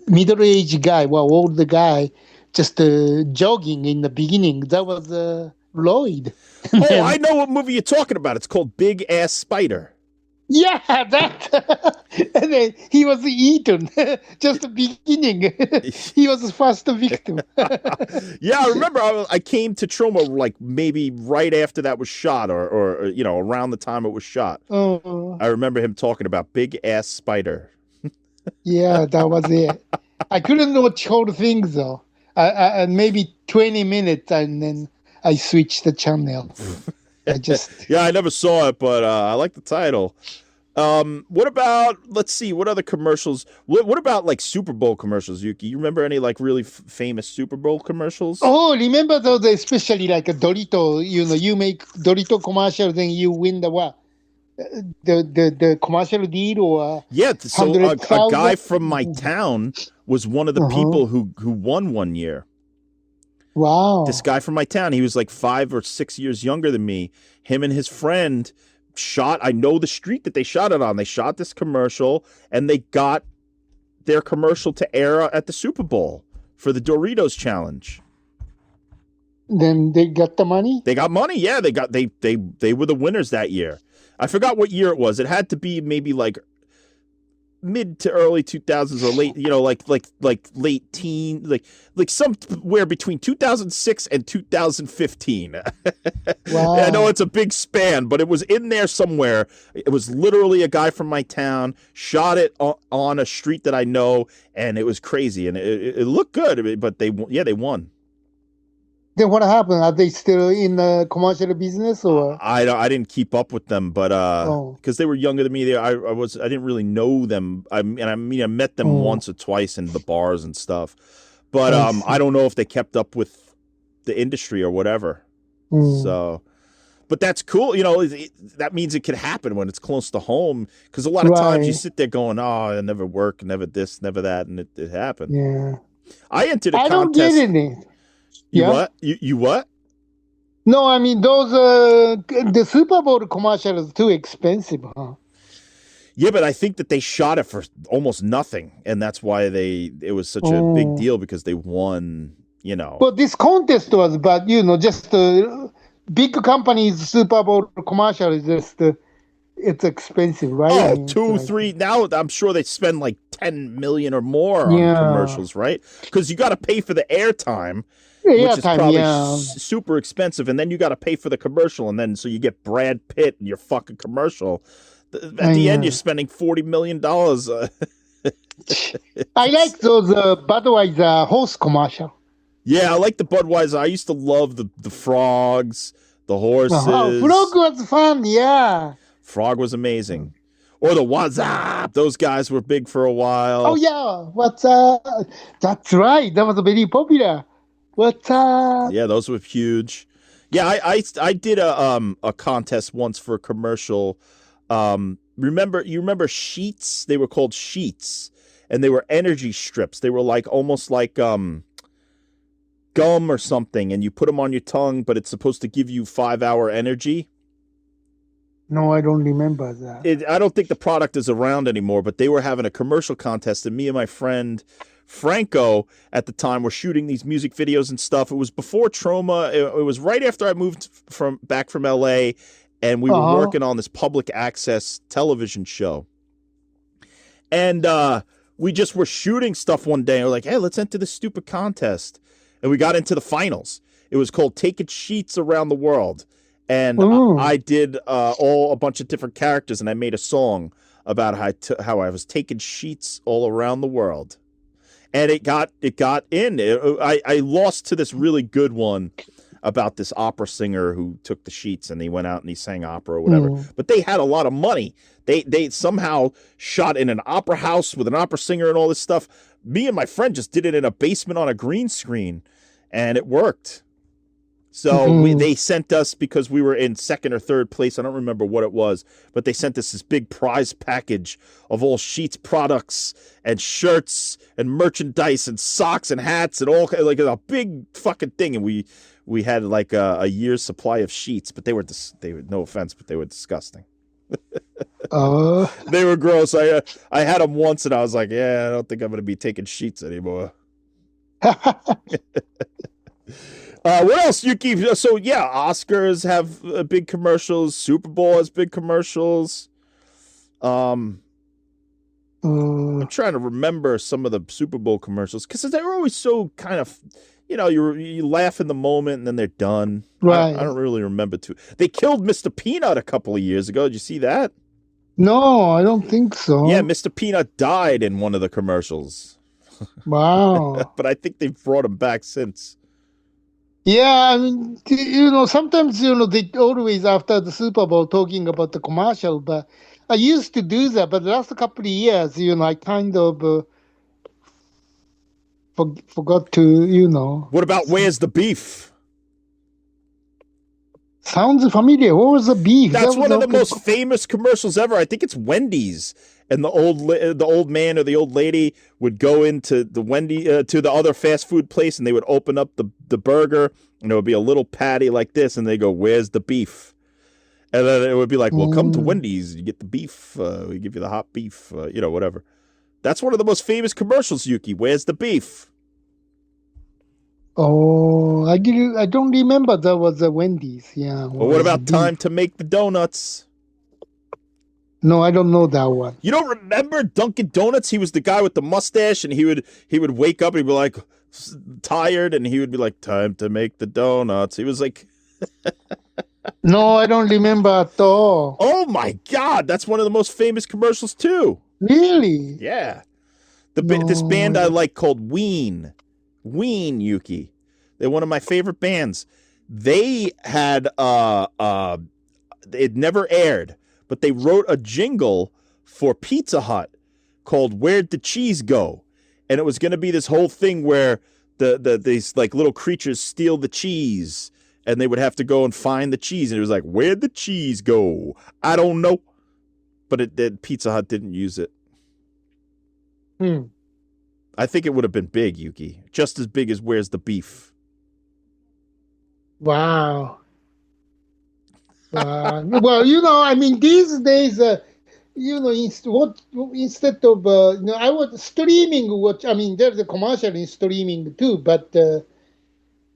middle-aged guy, older guy, just jogging in the beginning. That was Lloyd. Oh, I know what movie you're talking about. It's called Big Ass Spider. Yeah, that. And then he was eaten. Just the beginning. He was the first victim. Yeah, I remember I came to Troma like maybe right after that was shot or around the time it was shot. Oh. I remember him talking about Big Ass Spider. Yeah, that was it. I couldn't watch whole thing though. I maybe 20 minutes and then I switched the channel. Yeah, I never saw it, but I like the title. What about, let's see, what other commercials? What about like Super Bowl commercials, Yuki? You remember any like really famous Super Bowl commercials? Oh, remember those, especially like a Dorito, you make Dorito commercial, then you win the what? The commercial deal or yeah, so a guy from my town was one of the people who won one year. Wow. This guy from my town, he was like 5 or 6 years younger than me. Him and his friend I know the street that they shot it on. They shot this commercial and they got their commercial to air at the Super Bowl for the Doritos challenge. Then they got the money? They got money. Yeah, they were the winners that year. I forgot what year it was. It had to be maybe like mid to early 2000s or late, like late teen, like somewhere between 2006 and 2015. Wow. I know it's a big span, but it was in there somewhere. It was literally a guy from my town shot it on a street that I know, and it was crazy, and it looked good, but they won. Then what happened? Are they still in the commercial business, or? I didn't keep up with them, but because they were younger than me, I didn't really know them. I met them once or twice in the bars and stuff, but I don't know if they kept up with the industry or whatever. So, but that's cool. That means it could happen when it's close to home, because a lot of times you sit there going, "Oh, it never worked, never this, never that," and it happened. Yeah. I entered a I don't contest. get any. You Yeah. what? You what? No, I mean those the Super Bowl commercial is too expensive, huh? Yeah, but I think that they shot it for almost nothing, and that's why it was such a big deal because they won. You know. Well, this contest was, but just big companies Super Bowl commercial is just it's expensive, right? I Oh, mean, 2, like, 3. Now I'm sure they spend like 10 million or more on Yeah. commercials, right? Because you got to pay for the airtime, which is airtime, probably yeah. super expensive, and then you got to pay for the commercial, and then so you get Brad Pitt in your fucking commercial. At the end, you're spending $40 million. I like those Budweiser horse commercial. Yeah, I like the Budweiser. I used to love the frogs, the horses. Frog was fun, yeah. Frog was amazing. Or the What's Up. Those guys were big for a while. Oh yeah, what's up? That's right. That was very popular. What's up? Yeah, those were huge. Yeah, I did a contest once for a commercial. You remember sheets? They were called sheets, and they were energy strips. They were like almost like gum or something, and you put them on your tongue, but it's supposed to give you 5-hour energy. No, I don't remember that. I don't think the product is around anymore, but they were having a commercial contest, and me and my friend Franco at the time were shooting these music videos and stuff. It was before Trauma. It was right after I moved back from LA, and we were working on this public access television show. And we just were shooting stuff one day. And we're like, hey, let's enter this stupid contest. And we got into the finals. It was called Taking Sheets Around the World. And I did a bunch of different characters, and I made a song about how I was taking sheets all around the world. And it got in. I lost to this really good one about this opera singer who took the sheets and he went out and he sang opera or whatever. But they had a lot of money. They somehow shot in an opera house with an opera singer and all this stuff. Me and my friend just did it in a basement on a green screen, and it worked. So they sent us, because we were in second or third place, I don't remember what it was, but they sent us this big prize package of all Sheets products and shirts and merchandise and socks and hats and all, like a big fucking thing. And we had like a year's supply of sheets, but they were no offense, but they were disgusting. They were gross. I had them once and I was like, yeah, I don't think I'm going to be taking sheets anymore. What else, Yuki? So, yeah, Oscars have big commercials. Super Bowl has big commercials. I'm trying to remember some of the Super Bowl commercials because they're always so kind of, you laugh in the moment and then they're done. Right. I don't really remember too. They killed Mr. Peanut a couple of years ago. Did you see that? No, I don't think so. Yeah, Mr. Peanut died in one of the commercials. Wow. But I think they've brought him back since. Yeah, I mean, sometimes, they always after the Super Bowl talking about the commercial, but I used to do that, but the last couple of years, I kind of forgot to, What about Where's the Beef? Sounds familiar. What was the beef? That's one of the most famous commercials ever. I think it's Wendy's, and the old man or the old lady would go into the to the other fast food place, and they would open up the burger, and there would be a little patty like this, and they go, "Where's the beef?" And then it would be like, "Well, come to Wendy's, you get the beef. We give you the hot beef, whatever." That's one of the most famous commercials, Yuki. Where's the beef? Oh, I don't remember that was a Wendy's. Yeah. Well, what about Time to Make the Donuts? No, I don't know that one. You don't remember Dunkin' Donuts? He was the guy with the mustache, and he would wake up and he'd be like tired, and he would be like, "Time to make the donuts." He was like, No, I don't remember at all. "Oh my God, that's one of the most famous commercials too." Really? Yeah. This band I like called Ween, Yuki. They're one of my favorite bands. They had it never aired, but they wrote a jingle for Pizza Hut called "Where'd the Cheese Go?" And it was going to be this whole thing where these like little creatures steal the cheese, and they would have to go and find the cheese. And it was like, "Where'd the cheese go? I don't know." But Pizza Hut didn't use it. I think it would have been big, Yuki. Just as big as Where's the Beef. Wow. Well, I mean, these days, instead of, I was streaming, there's a commercial in streaming too, but,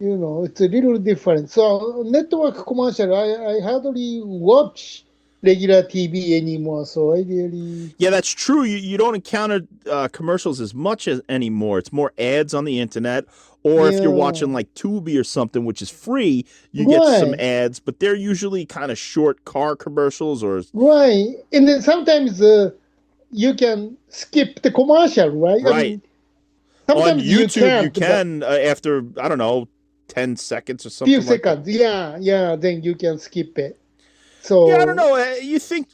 it's a little different. So network commercial, I hardly watch regular TV anymore, so I really... Yeah, that's true. You don't encounter commercials as much as anymore. It's more ads on the internet, or if you're watching like Tubi or something, which is free, you get some ads, but they're usually kind of short car commercials or... Right. And then sometimes you can skip the commercial, right? Right. I mean, sometimes on YouTube, you can after, I don't know, 10 seconds or something few seconds. That. Yeah, then you can skip it. So yeah, I don't know. You think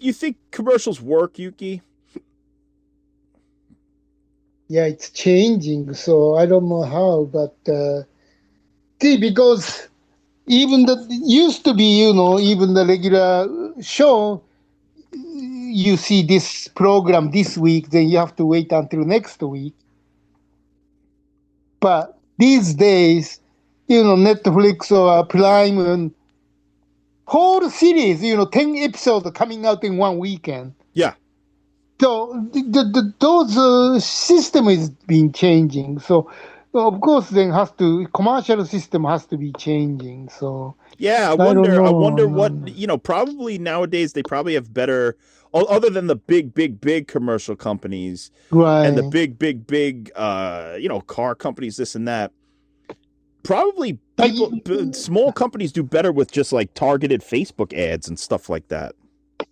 commercials work, Yuki? Yeah, it's changing. So I don't know how, but because even that used to be, even the regular show, you see this program this week, then you have to wait until next week. But these days, Netflix or Prime and whole series, 10 episodes coming out in one weekend. Yeah. So those system is being changing. So of course, then commercial system has to be changing. So yeah, I wonder what probably nowadays they probably have better, other than the big commercial companies, right, and the big car companies, this and that. Probably small companies do better with just like targeted Facebook ads and stuff like that.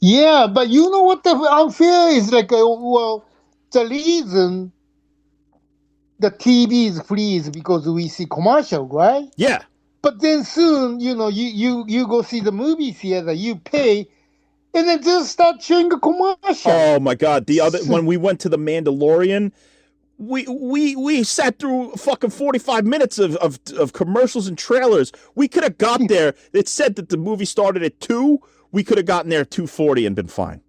Yeah, but you know what the unfair is like? The reason the TV is free is because we see commercial, right? Yeah. But then soon, you go see the movie theater, you pay, and then just start showing a commercial. Oh my God! When we went to the Mandalorian, we sat through fucking 45 minutes of commercials and trailers. We could have got there. It said that the movie started at 2. We could have gotten there at 2:40 and been fine.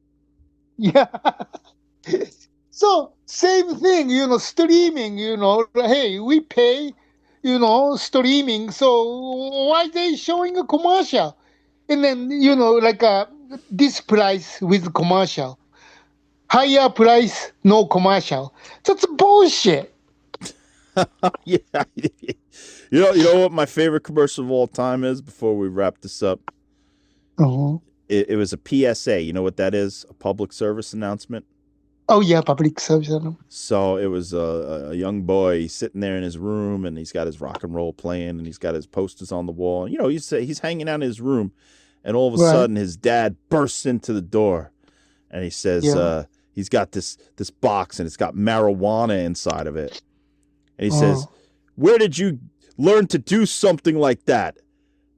Yeah. So same thing, streaming, hey, we pay, streaming. So why they showing a commercial? And then, like this price with commercial. Higher price, no commercial. That's bullshit. Yeah. You know what my favorite commercial of all time is before we wrap this up? Uh-huh. It was a PSA. You know what that is? A public service announcement. Oh, yeah, public service announcement. So it was a young boy sitting there in his room, and he's got his rock and roll playing, and he's got his posters on the wall. And, he's hanging out in his room, and all of a sudden his dad bursts into the door, and he says, he's got this box, and it's got marijuana inside of it. And he says, where did you learn to do something like that?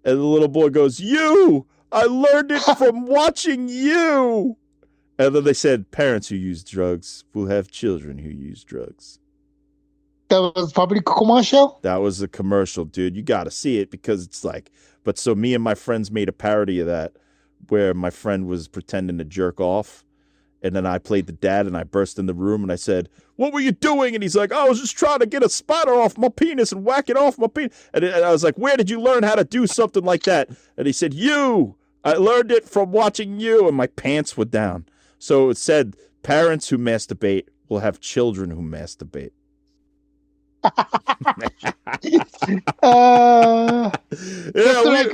And the little boy goes, I learned it from watching you. And then they said, parents who use drugs will have children who use drugs. That was public commercial? That was a commercial, dude. You got to see it because it's like, so me and my friends made a parody of that where my friend was pretending to jerk off. And then I played the dad and I burst in the room and I said, what were you doing? And he's like, I was just trying to get a spider off my penis and whack it off my penis. And I was like, where did you learn how to do something like that? And he said, I learned it from watching you. And my pants were down. So it said, parents who masturbate will have children who masturbate. Just like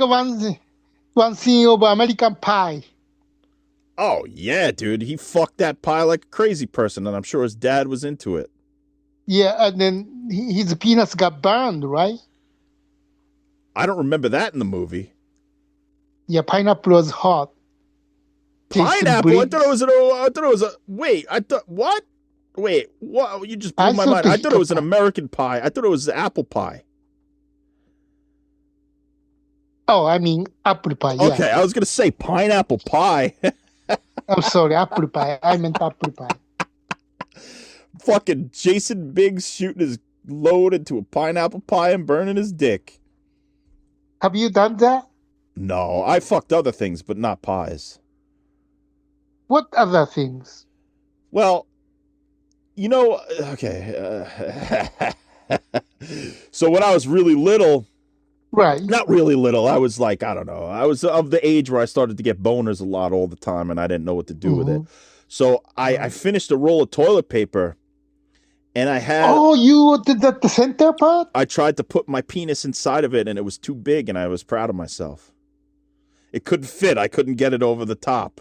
one scene of American Pie. Oh, yeah, dude. He fucked that pie like a crazy person, and I'm sure his dad was into it. Yeah, and then his penis got burned, right? I don't remember that in the movie. Yeah, pineapple was hot. Pineapple? I thought it was a... Wait, what? Wait, what? You just blew my mind. I thought it was an American pie. I thought it was apple pie. Oh, I mean, apple pie, yeah. Okay, I was going to say pineapple pie. I'm sorry, apple pie. I meant apple pie. Fucking Jason Biggs shooting his load into a pineapple pie and burning his dick. Have you done that? No, I fucked other things, but not pies. What other things? Well, You know, okay. So when I was really little, Right. not really little, I was like, I don't know. I was of the age where I started to get boners a lot all the time, and I didn't know what to do with it. So I finished a roll of toilet paper, and I had... Oh, you did that the center part? I tried to put my penis inside of it, and it was too big, and I was proud of myself. It couldn't fit. I couldn't get it over the top.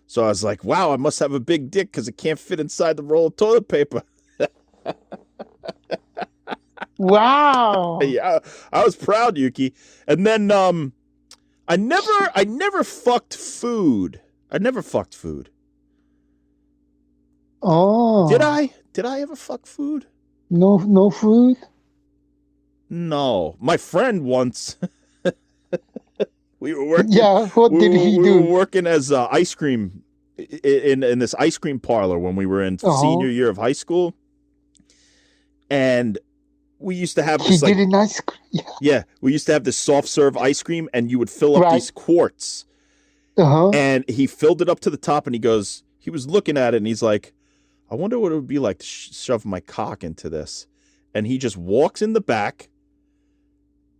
So I was like, wow, I must have a big dick because it can't fit inside the roll of toilet paper. Wow. Yeah, I was proud, Yuki. And then I never fucked food. I never fucked food. Oh. Did I? Did I ever fuck food? No food? No. My friend once... We were working. Yeah, what did he do? We were working as ice cream in this ice cream parlor when we were in senior year of high school, and we used to have this. He did a nice. Yeah, we used to have this soft serve ice cream, and you would fill up these quarts. And he filled it up to the top, and he was looking at it, and he's like, "I wonder what it would be like to shove my cock into this." And he just walks in the back,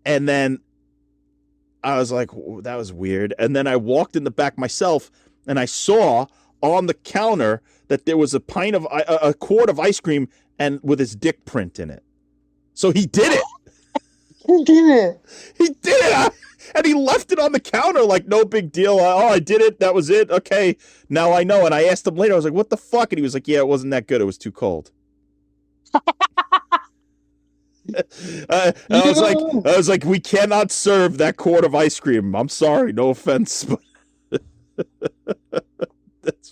and then I was like, that was weird. And then I walked in the back myself, and I saw on the counter that there was a quart of ice cream and with his dick print in it. So he did it. He did it. He did it. And he left it on the counter like no big deal. I did it. That was it. Okay, now I know. And I asked him later, I was like, what the fuck? And he was like, yeah, it wasn't that good. It was too cold. I was like, we cannot serve that quart of ice cream. I'm sorry, no offense, but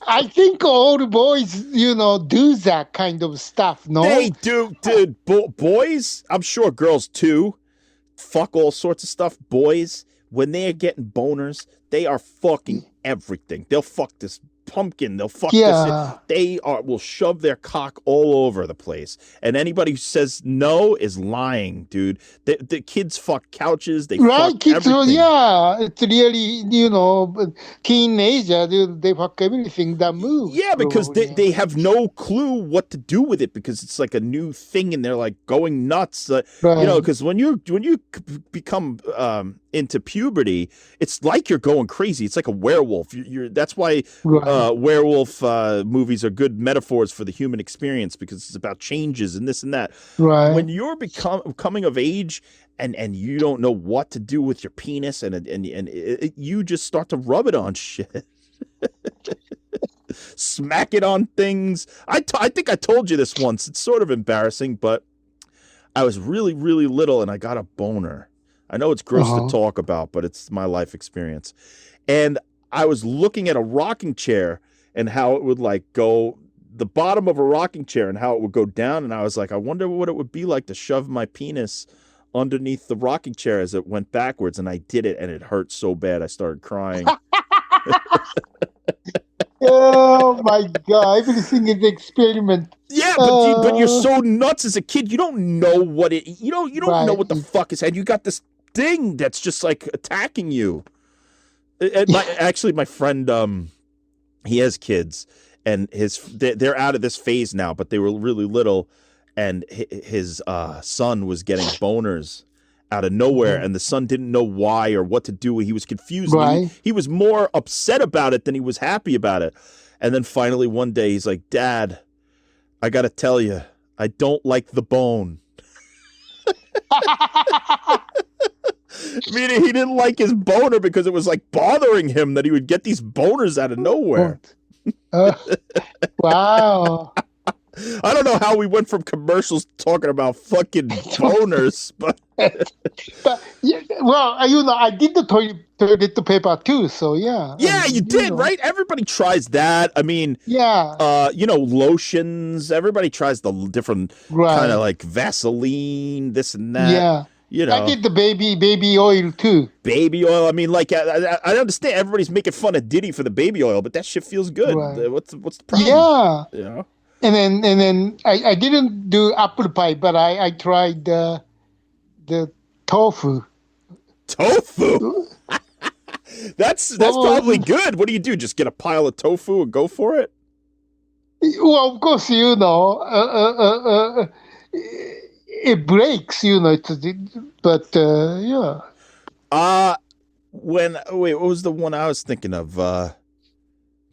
I think all the boys, do that kind of stuff. No, they do, dude. Boys, I'm sure girls too. Fuck all sorts of stuff. Boys, when they are getting boners, they are fucking everything. They'll fuck this pumpkin. They'll fuck this. They will shove their cock all over the place. And anybody who says no is lying, dude. The kids fuck couches. They fuck kids, everything. Yeah, it's really, teenager, they fuck everything that moves. Yeah, because they have no clue what to do with it because it's like a new thing and they're like going nuts. Because when you become into puberty, it's like you're going crazy. It's like a werewolf. That's why werewolf movies are good metaphors for the human experience because it's about changes and this and that. Right. When you're coming of age and you don't know what to do with your penis and you just start to rub it on shit. Smack it on things. I think I told you this once. It's sort of embarrassing, but I was really, really little and I got a boner. I know it's gross to talk about, but it's my life experience. And I was looking at a rocking chair and how it would like go the bottom of a rocking chair and how it would go down. And I was like, I wonder what it would be like to shove my penis underneath the rocking chair as it went backwards. And I did it and it hurt so bad. I started crying. Oh my God. Everything is experiment. Yeah, but you're so nuts as a kid. You don't know what you don't know what the fuck is. And you got this thing that's just like attacking you. My friend, he has kids, and they're out of this phase now, but they were really little, and his son was getting boners out of nowhere, and the son didn't know why or what to do. He was confused. Right. He was more upset about it than he was happy about it. And then finally one day he's like, Dad, I got to tell you, I don't like the bone. Meaning he didn't like his boner because it was like bothering him that he would get these boners out of nowhere. Wow. I don't know how we went from commercials talking about fucking boners, but yeah, well, I did the toilet paper too, so yeah. Yeah, you did, right? Everybody tries that. I mean, yeah. Lotions. Everybody tries the different kind of like Vaseline, this and that. Yeah. I did the baby oil too. Baby oil. I mean, like I understand everybody's making fun of Diddy for the baby oil, but that shit feels good. Right. What's the problem? Yeah. And then I didn't do apple pie, but I tried the tofu. Tofu. That's probably good. What do? Just get a pile of tofu and go for it? Well, of course, it breaks, but yeah. Uh wait, what was the one I was thinking of?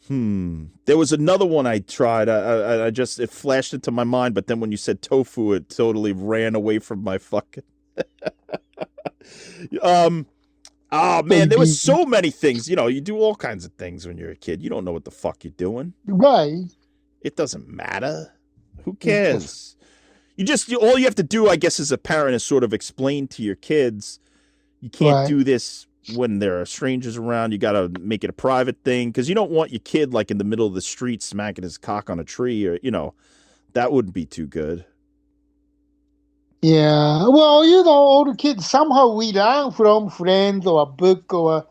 There was another one I tried. I just it flashed into my mind, but then when you said tofu, it totally ran away from my fucking. Oh man, there was so many things. You do all kinds of things when you're a kid. You don't know what the fuck you're doing. Right. It doesn't matter. Who cares? All you have to do, I guess, as a parent is sort of explain to your kids, you can't do this when there are strangers around. You got to make it a private thing because you don't want your kid like in the middle of the street smacking his cock on a tree or, that wouldn't be too good. Yeah. Well, all the kids, somehow we learn from friends or a book or,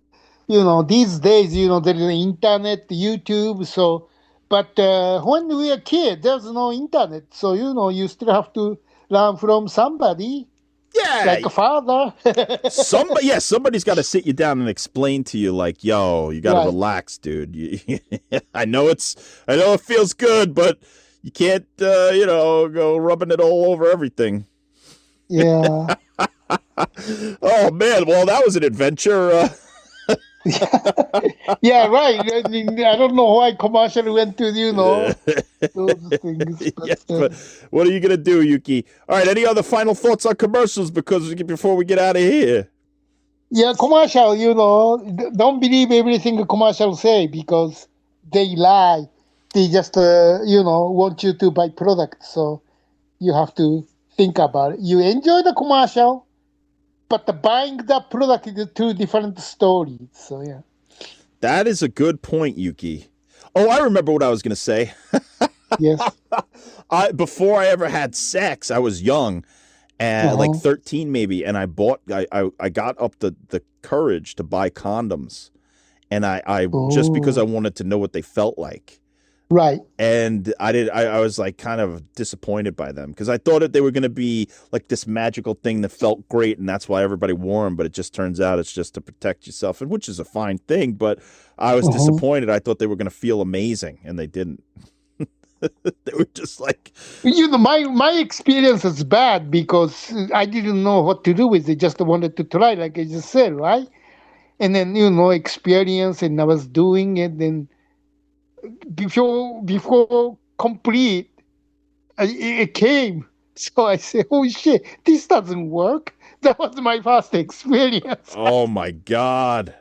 these days, there is the internet, YouTube. So, but when we are kids, there's no internet. So, you still have to learn from somebody. Yeah. Like a father. Somebody's got to sit you down and explain to you like, yo, you got to relax, dude. I know it feels good, but you can't, go rubbing it all over everything. Yeah. Oh man, well that was an adventure. Yeah, right. I mean, I don't know why commercial went to those things. But what are you gonna do, Yuki? All right. Any other final thoughts on commercials before we get out of here? Yeah, commercial. Don't believe everything a commercial say because they lie. They just want you to buy products. So you have to think about it. You enjoy the commercial, but the buying the product is two different stories. So yeah. That is a good point, Yuki. Oh, I remember what I was going to say. Yes. Before I ever had sex, I was young, and like 13 maybe, and I got up the courage to buy condoms, and I just because I wanted to know what they felt like. Right. And I was like kind of disappointed by them because I thought that they were going to be like this magical thing that felt great and that's why everybody wore them. But it just turns out it's just to protect yourself, and which is a fine thing. But I was disappointed. I thought they were going to feel amazing and they didn't. They were just like, my experience is bad because I didn't know what to do with it. Just wanted to try, like I just said, right? And then, experience and I was doing it. And before complete, it came. So I said, oh shit, this doesn't work. That was my first experience. Oh my God.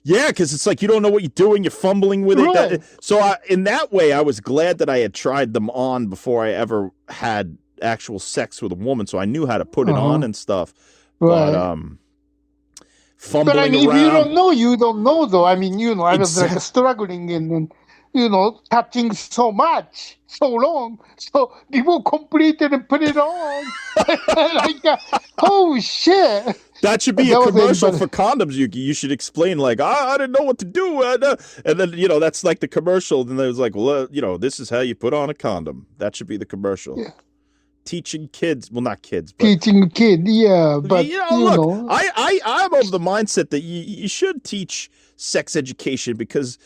Yeah, because it's like you don't know what you're doing. You're fumbling with it. So in that way, I was glad that I had tried them on before I ever had actual sex with a woman. So I knew how to put it on and stuff. Right. But fumbling But I mean, around. if you don't know though. I mean, I was like struggling and touching so much, so long. So people completed and put it on. Like, oh shit. That should be a commercial for condoms, Yuki. You should explain, like, I didn't know what to do. And then, that's like the commercial. Then there's like, well, this is how you put on a condom. That should be the commercial. Yeah. Teaching kids, well, not kids, but teaching kids, yeah. But look, I'm of the mindset that you should teach sex education because,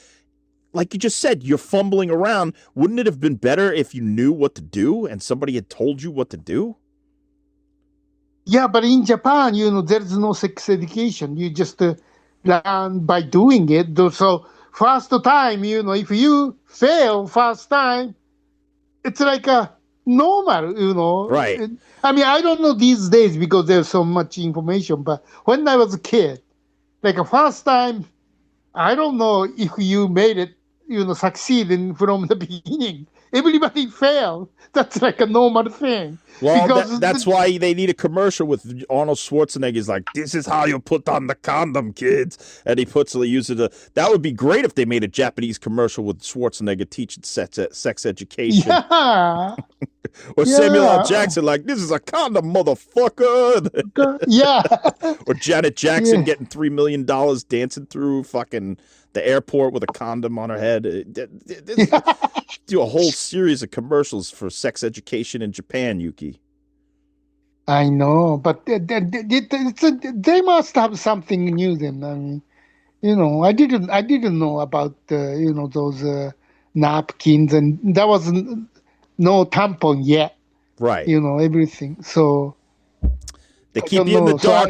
like you just said, you're fumbling around. Wouldn't it have been better if you knew what to do and somebody had told you what to do? Yeah, but in Japan, there's no sex education. You just learn by doing it. So first time, if you fail first time, it's like a normal, Right. I mean, I don't know these days because there's so much information, but when I was a kid, like a first time, I don't know if you made it, succeeding from the beginning. Everybody failed. That's like a normal thing. Well, that's why they need a commercial with Arnold Schwarzenegger. He's like, this is how you put on the condom, kids. And he uses that would be great if they made a Japanese commercial with Schwarzenegger teaching sex education. Yeah. Or Samuel L. Jackson, like, this is a condom, motherfucker. Yeah. Or Janet Jackson getting $3 million dancing through fucking the airport with a condom on her head. Do a whole series of commercials for sex education in Japan, Yuki. I know, but they must have something new then. I mean, I didn't know about those napkins, and there was no tampon yet. Right. Everything. So They I keep don't you in the know. So dark.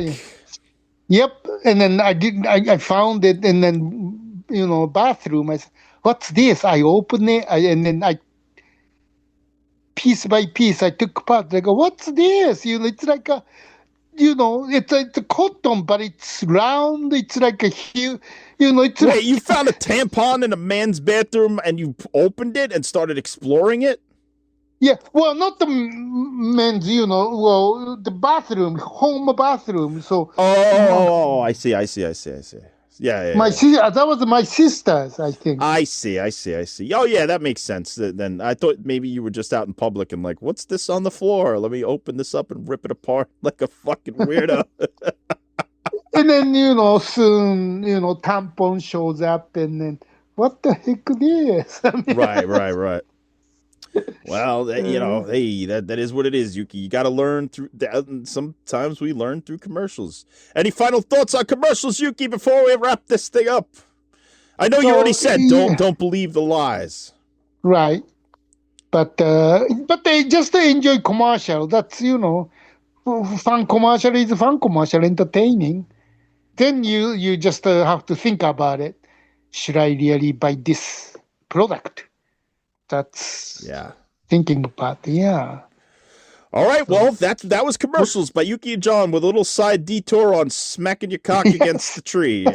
Yep. And then I found it, and then bathroom. I said, "What's this?" I opened it, and then piece by piece I took apart. I go, "What's this?" It's like a, it's a cotton, but it's round. It's like a huge, it's Wait, you found a tampon in a man's bathroom and you opened it and started exploring it? Yeah, well, not the men's, well, the bathroom, home bathroom. So, Oh, I see. Yeah. that was my sister's, I think. I see. Oh, yeah, that makes sense. Then I thought maybe you were just out in public and like, what's this on the floor? Let me open this up and rip it apart like a fucking weirdo. And then, soon, tampon shows up, and then, what the heck is this? Right. Well, hey, that is what it is, Yuki. You got to learn through. Sometimes we learn through commercials. Any final thoughts on commercials, Yuki, before we wrap this thing up? I know you already said don't believe the lies. Right, but they just enjoy commercial. That's fun commercial is fun commercial, entertaining. Then you just have to think about it. Should I really buy this product? That's thinking about, All right, well, that was commercials by Yuki and John with a little side detour on smacking your cock against the tree.